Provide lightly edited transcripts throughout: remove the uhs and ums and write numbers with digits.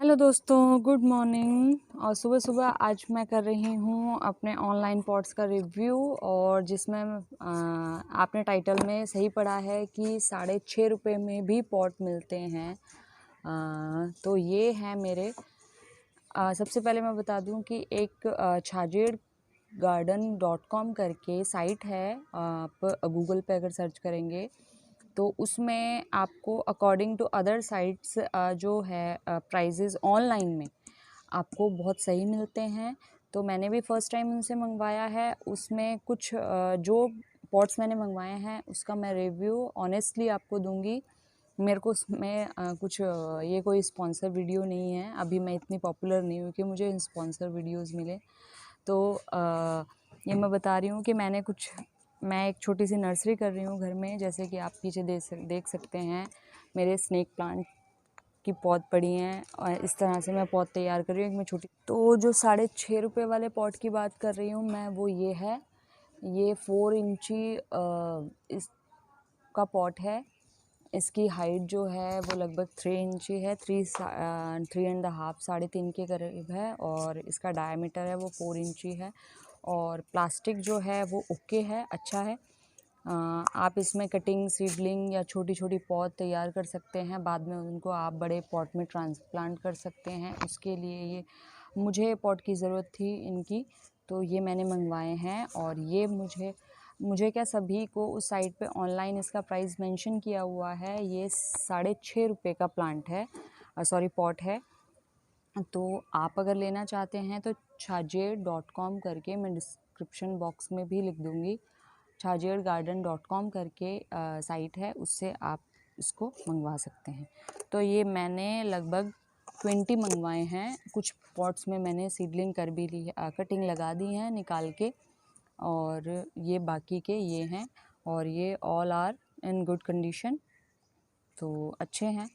Hello दोस्तों, good morning. और सुबह सुबह आज मैं कर रही हूँ अपने ऑनलाइन पॉट्स का रिव्यू। और जिसमें आपने टाइटल में सही पढ़ा है कि 6.5 रुपये में भी पॉट मिलते हैं। तो ये है मेरे। सबसे पहले मैं बता दूँ कि एक छाजेड़.com करके साइट है। आप गूगल पे अगर सर्च करेंगे तो उसमें आपको अकॉर्डिंग टू अदर साइट्स जो है प्राइजेज़ ऑनलाइन में आपको बहुत सही मिलते हैं। तो मैंने भी फ़र्स्ट टाइम उनसे मंगवाया है। उसमें कुछ जो पॉट्स मैंने मंगवाए हैं उसका मैं रिव्यू ऑनेस्टली आपको दूंगी। मेरे को उसमें कुछ ये कोई स्पॉन्सर वीडियो नहीं है। अभी मैं इतनी पॉपुलर नहीं हूँ कि मुझे स्पॉन्सर वीडियोज़ मिले। तो ये मैं बता रही हूँ कि मैं एक छोटी सी नर्सरी कर रही हूँ घर में। जैसे कि आप पीछे देख सकते हैं मेरे स्नेक प्लांट की पौध पड़ी हैं और इस तरह से मैं पौध तैयार कर रही हूँ। एक मैं छोटी तो जो 6.5 रुपये वाले पॉट की बात कर रही हूँ मैं, वो ये है। ये 4 इंची इसका पॉट है। इसकी हाइट जो है वो लगभग 3 इंची है। 3.5 3.5 के करीब है। और इसका डायमीटर है वो 4 इंची है। और प्लास्टिक जो है वो ओके है, अच्छा है। आप इसमें कटिंग, सीडलिंग या छोटी छोटी पौध तैयार कर सकते हैं। बाद में उनको आप बड़े पॉट में ट्रांसप्लांट कर सकते हैं। उसके लिए ये मुझे पॉट की ज़रूरत थी इनकी, तो ये मैंने मंगवाए हैं। और ये मुझे क्या, सभी को उस साइट पे ऑनलाइन इसका प्राइस मेंशन किया हुआ है। ये 6.5 रुपये का प्लांट है, सॉरी पॉट है। तो आप अगर लेना चाहते हैं तो छाजेड़.com करके, मैं डिस्क्रिप्शन बॉक्स में भी लिख दूँगी, छाजेड़.com करके साइट है, उससे आप इसको मंगवा सकते हैं। तो ये मैंने लगभग 20 मंगवाए हैं। कुछ पॉट्स में मैंने सीडलिंग कर भी ली है, कटिंग लगा दी है निकाल के। और ये बाकी के ये हैं। और ये all are in good condition, तो अच्छे हैं।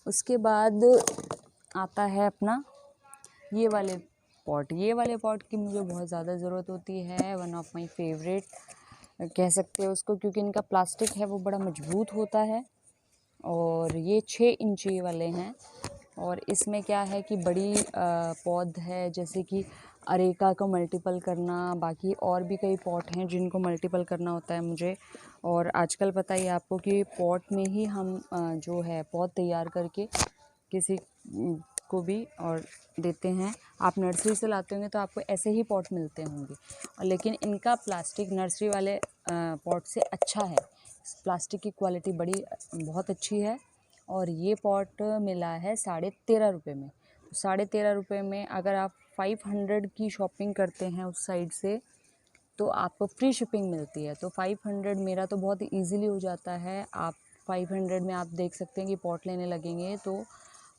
उसके बाद आता है अपना ये वाले पॉट। ये वाले पॉट की मुझे बहुत ज़्यादा ज़रूरत होती है। वन ऑफ माय फेवरेट कह सकते हैं उसको, क्योंकि इनका प्लास्टिक है वो बड़ा मजबूत होता है। और ये 6 इंची वाले हैं। और इसमें क्या है कि बड़ी पौध है, जैसे कि अरेका को मल्टीपल करना, बाकी और भी कई पॉट हैं जिनको मल्टीपल करना होता है मुझे। और आजकल पता ही आपको कि पॉट में ही हम जो है पौध तैयार करके किसी को भी और देते हैं। आप नर्सरी से लाते होंगे तो आपको ऐसे ही पॉट मिलते होंगे, और लेकिन इनका प्लास्टिक नर्सरी वाले पॉट से अच्छा है। प्लास्टिक की क्वालिटी बहुत अच्छी है। और ये पॉट मिला है 13.5 रुपये में। 13.5 रुपये में अगर आप 500 की शॉपिंग करते हैं उस साइड से तो आपको फ्री शिपिंग मिलती है। तो 500 मेरा तो बहुत ईजीली हो जाता है। आप 500 में आप देख सकते हैं कि पॉट लेने लगेंगे तो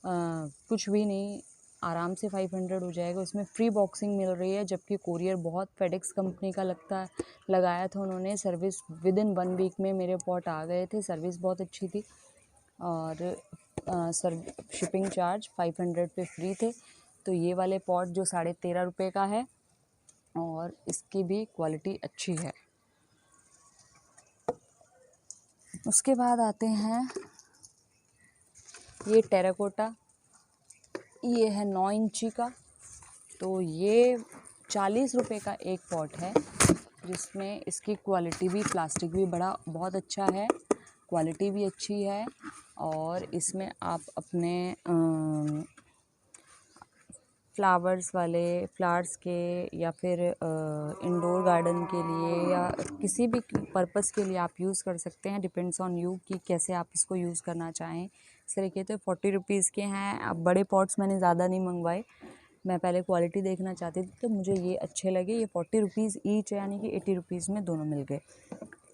कुछ भी नहीं, आराम से 500 हो जाएगा। उसमें फ्री बॉक्सिंग मिल रही है, जबकि कोरियर बहुत फेडेक्स कंपनी का लगाया था उन्होंने। सर्विस विद इन 1 वीक में मेरे पॉट आ गए थे। सर्विस बहुत अच्छी थी। और शिपिंग चार्ज 500 पे फ्री थे। तो ये वाले पॉट जो 13.5 रुपये का है, और इसकी भी क्वालिटी अच्छी है। उसके बाद आते हैं ये टेराकोटा। ये है 9 इंची का। तो ये 40 रुपये का एक पॉट है, जिसमें इसकी क्वालिटी भी, प्लास्टिक भी बहुत अच्छा है, क्वालिटी भी अच्छी है। और इसमें आप अपने फ्लावर्स के या फिर इंडोर गार्डन के लिए या किसी भी पर्पस के लिए आप यूज़ कर सकते हैं। डिपेंड्स ऑन यू कि कैसे आप इसको यूज़ करना चाहें। इस तरीके से 40 रुपीज़ के हैं। अब बड़े पॉट्स मैंने ज़्यादा नहीं मंगवाए, मैं पहले क्वालिटी देखना चाहती थी, तो मुझे ये अच्छे लगे। ये 40 रुपीज़ ईच, यानी कि 80 रुपीज़ में दोनों मिल गए।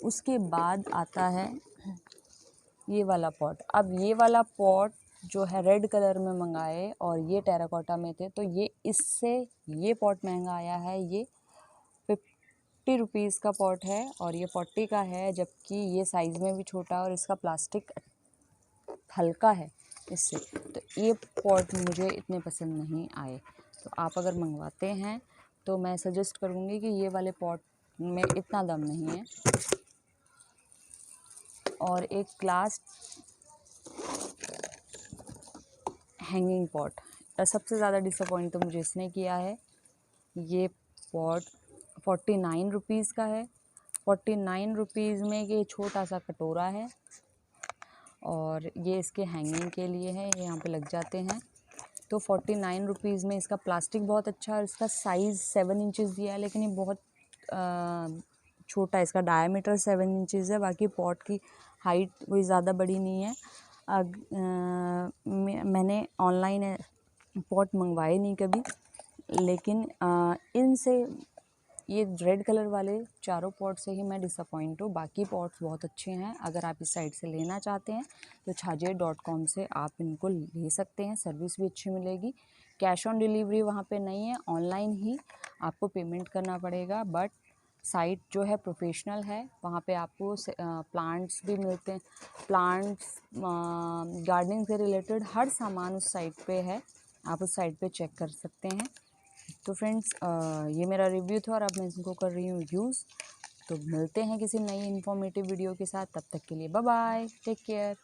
उसके बाद आता है ये वाला पॉट। अब ये वाला पॉट जो है रेड कलर में मंगाए और ये टेराकोटा में थे, तो ये पॉट महंगा आया है। ये 50 रुपीज़ का पॉट है और ये 40 का है, जबकि ये साइज़ में भी छोटा और इसका प्लास्टिक हल्का है इससे। तो ये पॉट मुझे इतने पसंद नहीं आए। तो आप अगर मंगवाते हैं तो मैं सजेस्ट करूँगी कि ये वाले पॉट में इतना दम नहीं है। और एक हैंगिंग पॉट, सबसे ज़्यादा डिसअपॉइंट तो मुझे इसने किया है। ये पॉट 49 रुपीज़ का है। 49 रुपीज़ में ये छोटा सा कटोरा है और ये इसके हैंगिंग के लिए है, ये यहाँ पे लग जाते हैं। तो 49 रुपीज़ में इसका प्लास्टिक बहुत अच्छा है और इसका साइज़ 7 इंचज़ दिया है, लेकिन ये बहुत छोटा है। इसका डायमीटर 7 इंचज़ है, बाकी पॉट की हाइट कोई ज़्यादा बड़ी नहीं है। मैंने ऑनलाइन पॉट मंगवाए नहीं कभी, लेकिन इनसे ये रेड कलर वाले चारों पॉट से ही मैं डिसअपॉइंट हूँ। बाकी पॉट्स बहुत अच्छे हैं। अगर आप इस साइट से लेना चाहते हैं तो छाजे.com से आप इनको ले सकते हैं, सर्विस भी अच्छी मिलेगी। कैश ऑन डिलीवरी वहाँ पे नहीं है, ऑनलाइन ही आपको पेमेंट करना पड़ेगा। बट साइट जो है प्रोफेशनल है, वहाँ पे आपको प्लांट्स भी मिलते हैं। प्लांट्स, गार्डनिंग से रिलेटेड हर सामान उस साइट पे है, आप उस साइट पे चेक कर सकते हैं। तो फ्रेंड्स, ये मेरा रिव्यू था और अब मैं इसको कर रही हूँ यूज़। तो मिलते हैं किसी नई इन्फॉर्मेटिव वीडियो के साथ, तब तक के लिए बाय बाय, टेक केयर।